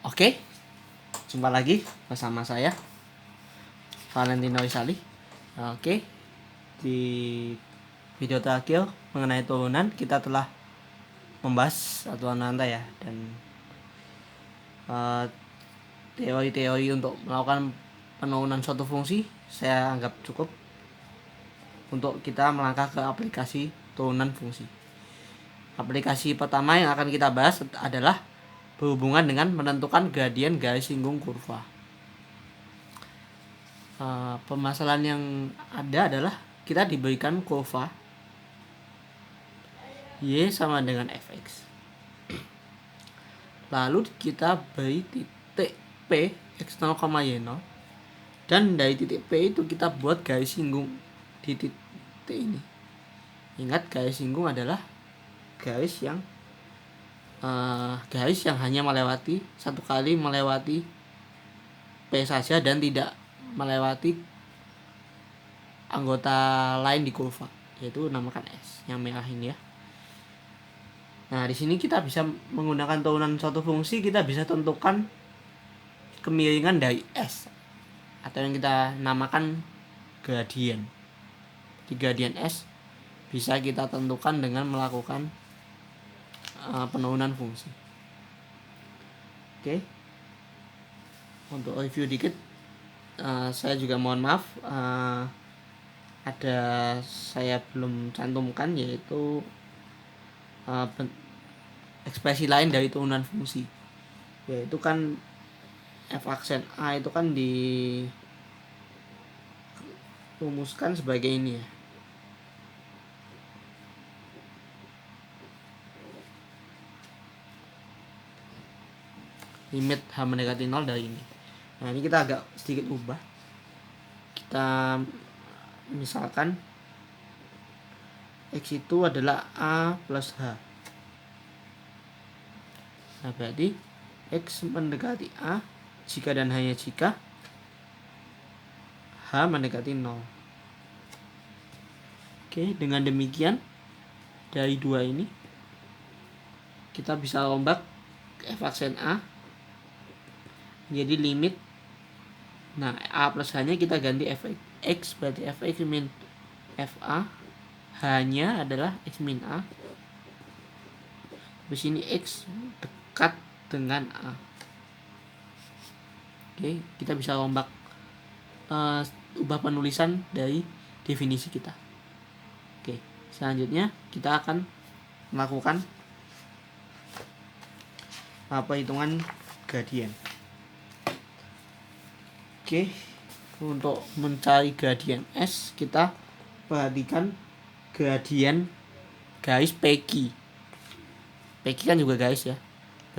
Oke, jumpa lagi bersama saya Valentino Isali. Oke, di video terakhir mengenai turunan kita telah membahas satuan rantai ya, dan teori-teori untuk melakukan penurunan suatu fungsi saya anggap cukup untuk kita melangkah ke aplikasi turunan fungsi. Aplikasi pertama yang akan kita bahas adalah berhubungan dengan menentukan gradien garis singgung kurva. Permasalahan yang ada adalah kita diberikan kurva y sama dengan fx, lalu kita beri titik p x0, y0, dan dari titik p itu kita buat garis singgung di titik ini. Ingat, garis singgung adalah garis yang hanya melewati satu kali melewati p saja dan tidak melewati anggota lain di kurva, yaitu namakan S yang merah ini ya. Nah, di sini kita bisa menggunakan turunan suatu fungsi, kita bisa tentukan kemiringan dari S atau yang kita namakan gradien. Di gradien S bisa kita tentukan dengan melakukan penurunan fungsi. Oke. Untuk review dikit, saya juga mohon maaf, ada saya belum cantumkan, yaitu ekspresi lain dari turunan fungsi, yaitu kan f aksen a itu kan dirumuskan sebagai ini ya. Limit h mendekati 0 dari ini. Nah, ini kita agak sedikit ubah. Kita misalkan x itu adalah a plus h. Nah, berarti x mendekati a jika dan hanya jika h mendekati 0. Oke, dengan demikian dari dua ini kita bisa rombak f aksen a jadi limit. Nah, a plus h nya kita ganti fx, berarti fx min fa, h-nya adalah x min a. Di sini x dekat dengan a. Oke, kita bisa rombak ubah penulisan dari definisi kita. Oke, selanjutnya kita akan melakukan perhitungan gradien. Oke, untuk mencari gradien S, kita perhatikan gradien garis PQ. PQ kan juga garis ya,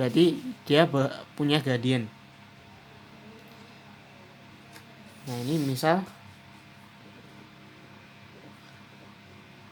berarti dia punya gradien. Nah, ini misal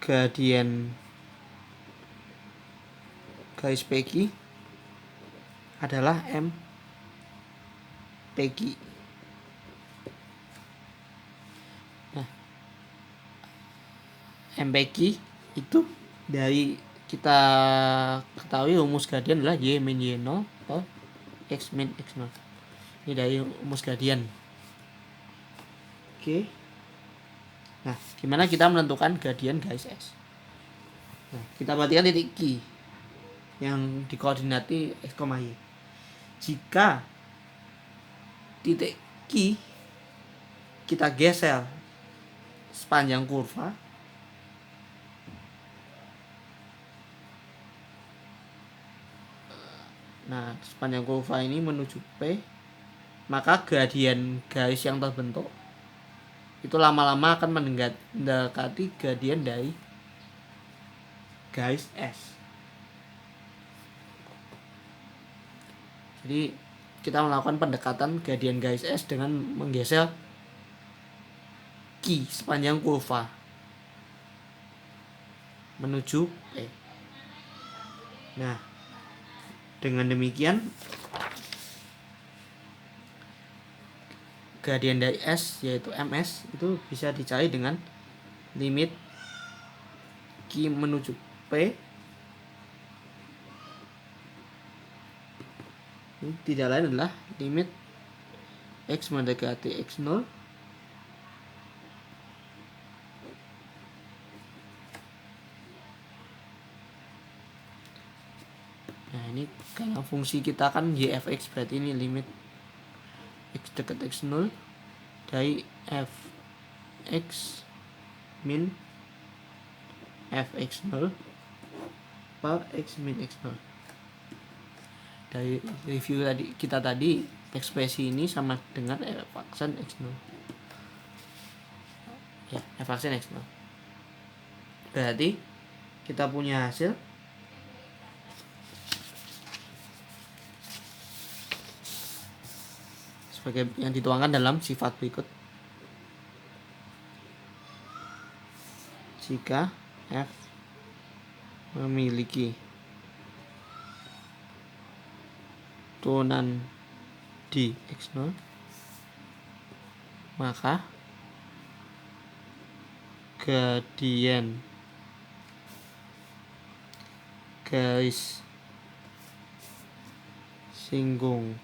gradien garis PQ adalah M PQ. Nah, M PQ itu dari kita ketahui rumus gradien adalah y min y0 atau x min x0. Ini dari rumus gradien. Oke. Nah, gimana kita menentukan gradien garis S? Nah, kita perhatikan titik Q yang dikoordinati x, y. Jika titik Q kita geser sepanjang kurva, nah sepanjang kurva ini menuju P, maka gradien garis yang terbentuk itu lama-lama akan mendekati gradien dari garis S. Jadi kita melakukan pendekatan gradien garis S dengan menggeser Q sepanjang kurva menuju P. Nah, dengan demikian gradien dari S yaitu ms itu bisa dicari dengan limit Q menuju P Ini tidak lain adalah limit x mendekati x0 nah ini karena fungsi kita kan y f x, berarti ini limit x dekat x0 dari f x min f x0 per x min x0. Dari review kita tadi ekspresi ini sama dengan f aksen x0 ya, f aksen x0. Berarti kita punya hasil sebagai yang dituangkan dalam sifat berikut. Jika f memiliki turunan di x0, maka gradien garis singgung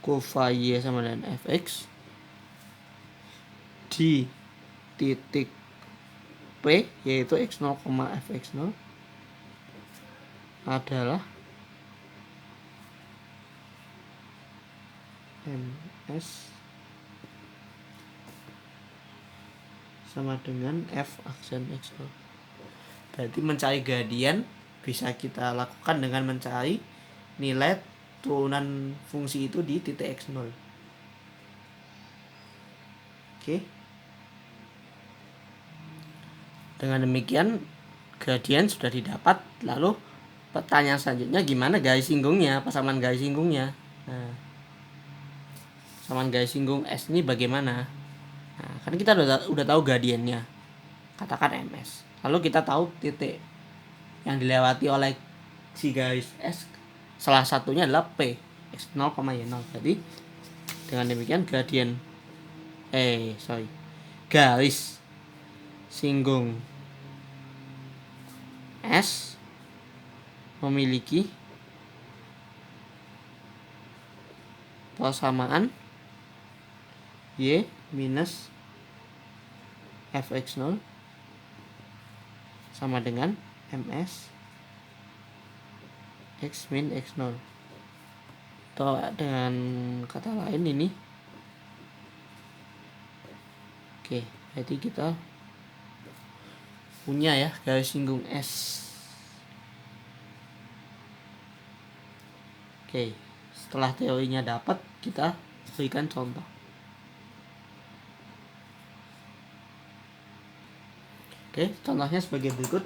kurva y sama dengan fx di titik P yaitu x0, fx0 adalah ms sama dengan f aksen x0. Berarti mencari gradien bisa kita lakukan dengan mencari nilai turunan fungsi itu di titik x0. Oke. Dengan demikian gradien sudah didapat. Lalu pertanyaan selanjutnya, gimana garis singgungnya, persamaan garis singgungnya? Nah, persamaan garis singgung S ini bagaimana? Nah, kan kita udah tahu gradiennya, katakan ms. Lalu kita tahu titik yang dilewati oleh si garis S, salah satunya adalah P x0, y0. Jadi dengan demikian garis singgung S memiliki persamaan y minus fx0 sama dengan ms x min x0. Atau dengan kata lain ini, oke, jadi kita punya ya garis singgung S. Oke, setelah teorinya dapat, kita berikan contoh. Oke, contohnya sebagai berikut.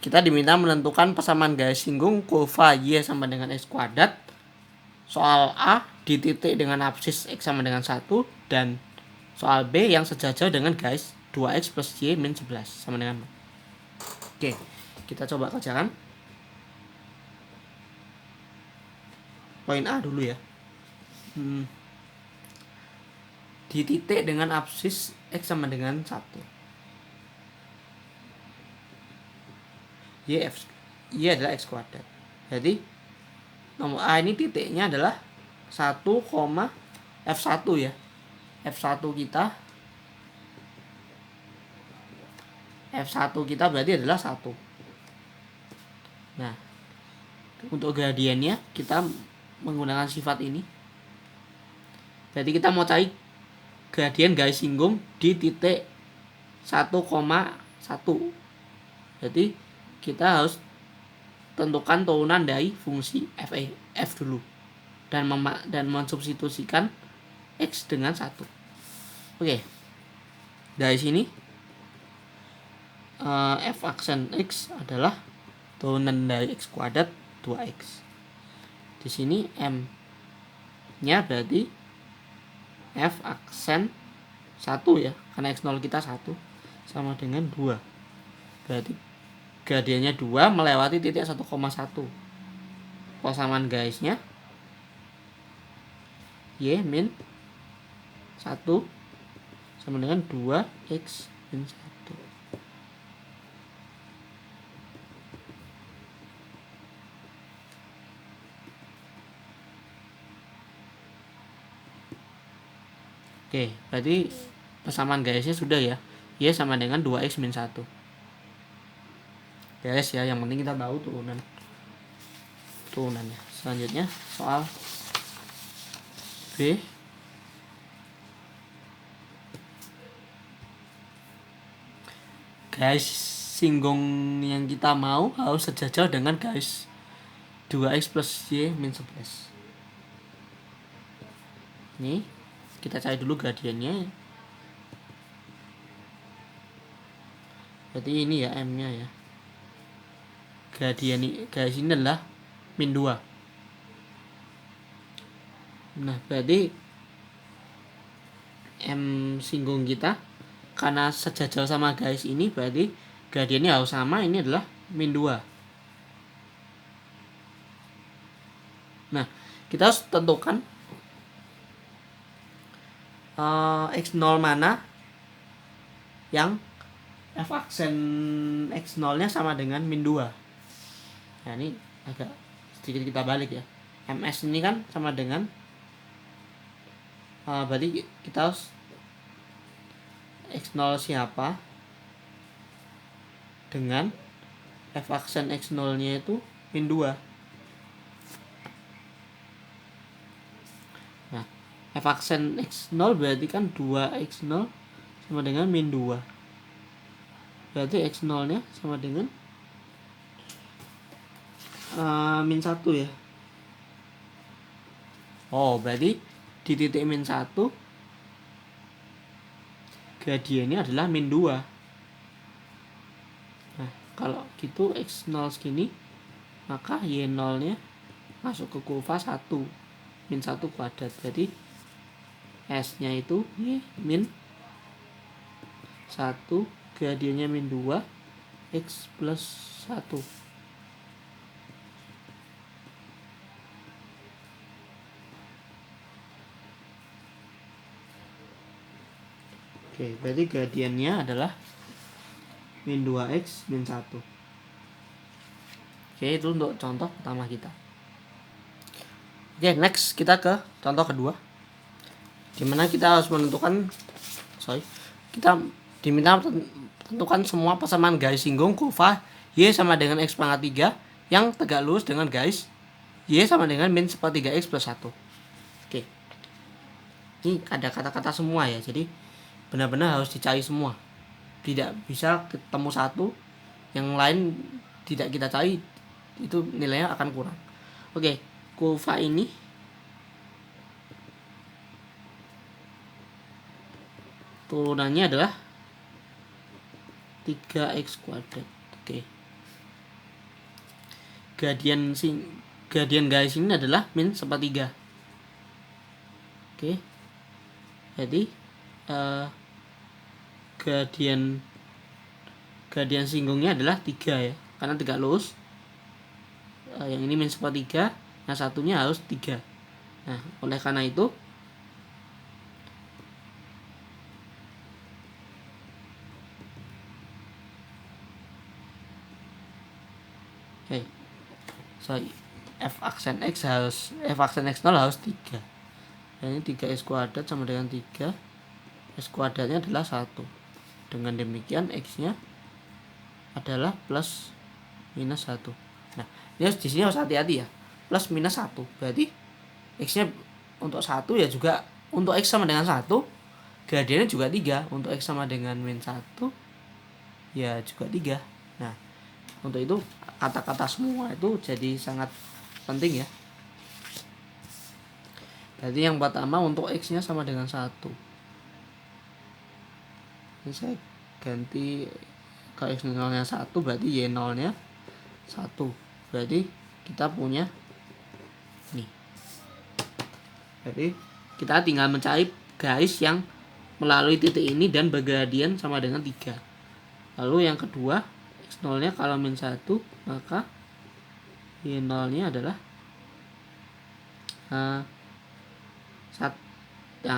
Kita diminta menentukan persamaan garis singgung kurva y sama dengan x kuadrat. Soal A di titik dengan absis x sama dengan 1, dan soal B yang sejajar dengan garis 2x plus y min 11 sama dengan 0. Oke, kita coba kerjakan. Poin A dulu ya. Di titik dengan absis x sama dengan 1. Y adalah x kuadrat. Jadi nomor A ini titiknya adalah 1, f1 ya. F1 kita berarti adalah 1. Nah, untuk gradiennya kita menggunakan sifat ini. Berarti kita mau cari gradien garis singgung di titik 1,1. Jadi kita harus tentukan turunan dari fungsi f dulu dan mensubstitusikan x dengan 1. Oke. Dari sini f aksen x adalah turunan dari x kuadrat 2x. Di sini m-nya berarti f aksen 1 ya, karena x0 kita 1 sama dengan 2. Berarti gradiennya 2 melewati titik 1,1. Persamaan garisnya y min 1 sama dengan 2x min 1. Oke, berarti persamaan garisnya sudah ya. Y sama dengan 2x min 1. Beres ya, yang penting kita tahu turunannya. Selanjutnya soal B. Garis singgung yang kita mau harus sejajar dengan garis 2x plus y min 11. Ini kita cari dulu gradiennya. Berarti ini ya m nya ya. Garis ini adalah min 2. Nah berarti m singgung kita karena sejajar sama garis ini, berarti gradiennya harus sama. Ini adalah min 2. Nah kita harus tentukan x0 mana yang f aksen x0 nya sama dengan min 2. Nah ini agak sedikit kita balik ya. ms ini kan sama dengan berarti kita harus x0 siapa dengan f aksen x0 nya itu min 2. Nah f aksen x0 berarti kan 2x0 sama dengan min 2. Berarti x0 nya sama dengan min 1 ya. Oh berarti di titik min 1 gradiennya adalah min 2. Nah kalau gitu x0 segini, maka y0 nya masuk ke kurva 1 min 1 kuadrat. Jadi s nya itu y min 1, gradiennya min 2, x plus 1. Oke, berarti gradiennya adalah min 2x min 1. Oke, itu untuk contoh pertama kita. Oke, next kita ke contoh kedua, dimana kita harus menentukan kita diminta tentukan semua persamaan garis singgung kurva y sama dengan x pangkat 3 yang tegak lurus dengan garis y sama dengan min 1/3x plus 1. Oke, ini ada kata-kata semua ya, jadi benar-benar harus dicari semua. Tidak bisa ketemu satu, yang lain tidak kita cari, itu nilainya akan kurang. Oke, kurva ini turunannya adalah 3x kuadrat. Oke, gradian garis ini adalah min 1/3. Oke, jadi gradian singgungnya adalah 3 ya, karena tegak lurus. Yang ini min 1/3, nah satunya harus 3. Nah oleh karena itu f aksen x0 harus 3. Dan ini 3x kuadrat sama dengan 3. S kuadratnya adalah 1. Dengan demikian x nya adalah plus minus 1. Nah ini di sini harus hati-hati ya, plus minus 1. Berarti x nya untuk 1 ya juga, untuk x sama dengan 1 gradiennya juga 3. Untuk x sama dengan min 1 ya juga 3. Nah untuk itu kata-kata semua itu jadi sangat penting ya. Jadi yang pertama untuk x nya sama dengan 1. Ini saya ganti ke x0 nya 1, berarti y0 nya 1. Berarti kita punya nih. Jadi kita tinggal mencari garis yang melalui titik ini dan bergradien sama dengan 3. Lalu yang kedua, x0 nya kalau min 1, maka y0 nya adalah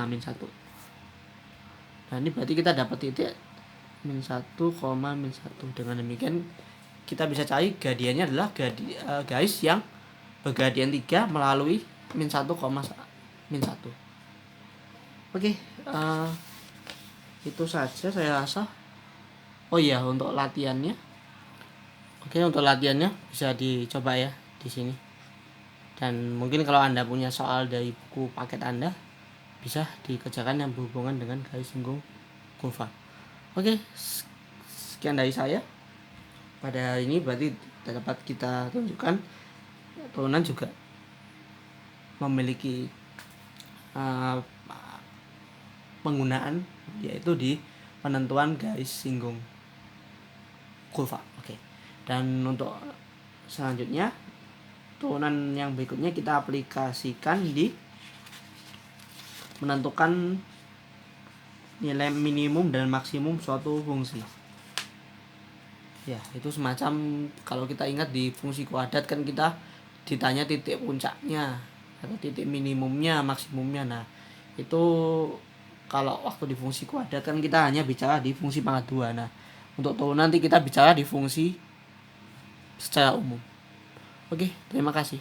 min 1. Nah ini berarti kita dapat titik min 1, min 1. Dengan demikian kita bisa cari gradiennya adalah garis yang bergradien 3 melalui min 1, min 1. Oke, itu saja saya rasa. Oh iya, untuk latihannya. Oke, untuk latihannya bisa dicoba ya di sini. Dan mungkin kalau Anda punya soal dari buku paket Anda, bisa dikerjakan yang berhubungan dengan garis singgung kurva. Oke, sekian dari saya. Pada hari ini berarti dapat kita tunjukkan turunan juga memiliki penggunaan, yaitu di penentuan garis singgung kurva. Oke. Dan untuk selanjutnya, turunan yang berikutnya kita aplikasikan di menentukan nilai minimum dan maksimum suatu fungsi. Ya, itu semacam kalau kita ingat di fungsi kuadrat kan kita ditanya titik puncaknya atau titik minimumnya, maksimumnya. Nah, itu kalau waktu di fungsi kuadrat kan kita hanya bicara di fungsi pangkat 2. Nah, untuk turunan nanti kita bicara di fungsi secara umum. Oke, terima kasih.